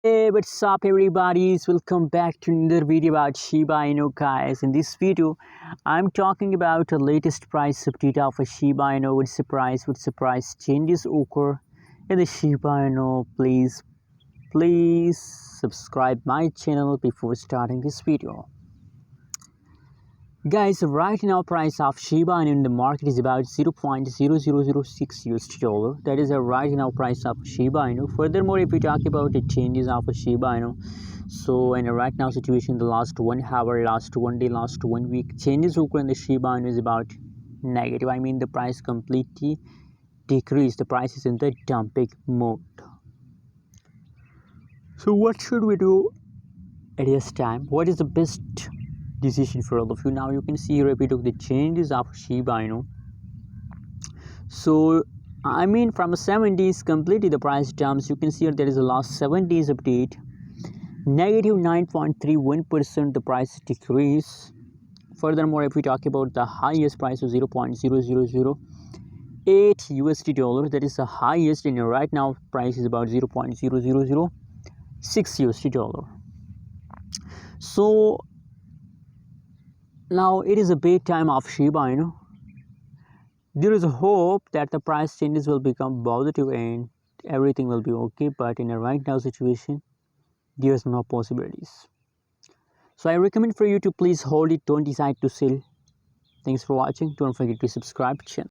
Hey, what's up everybody? Welcome back to another video about Shiba Inu, guys. In this video, I'm talking about the latest price update of a Shiba Inu. What's the price changes occur in the Shiba Inu. Please subscribe my channel before starting this video. Guys, right now price of Shiba Inu in the market is about 0.0006 USD dollar. That is a right now price of Shiba Inu. Furthermore, if we talk about the changes of a Shiba Inu, so in a right now situation, the last 1 hour, last 1 day, last 1 week, changes occur in the Shiba Inu is about negative. I mean the price completely decreased. The price is in the dumping mode. So what should we do at this time? What is the best decision for all of you? Now you can see here a bit of the changes of Shiba Inu. So I mean from 7 days completely the price jumps. You can see here there is a last 7 days update, negative 9.31% the price decrease. Furthermore, if we talk about the highest price of 0.0008 USD dollar, that is the highest, and right now price is about 0.0006 USD dollar. So now it is a big time of Shiba Inu. There is a hope that the price changes will become positive and everything will be okay, but in a right now situation there's no possibilities. So I recommend for you to please hold it, don't decide to sell. Thanks for watching. Don't forget to subscribe channel.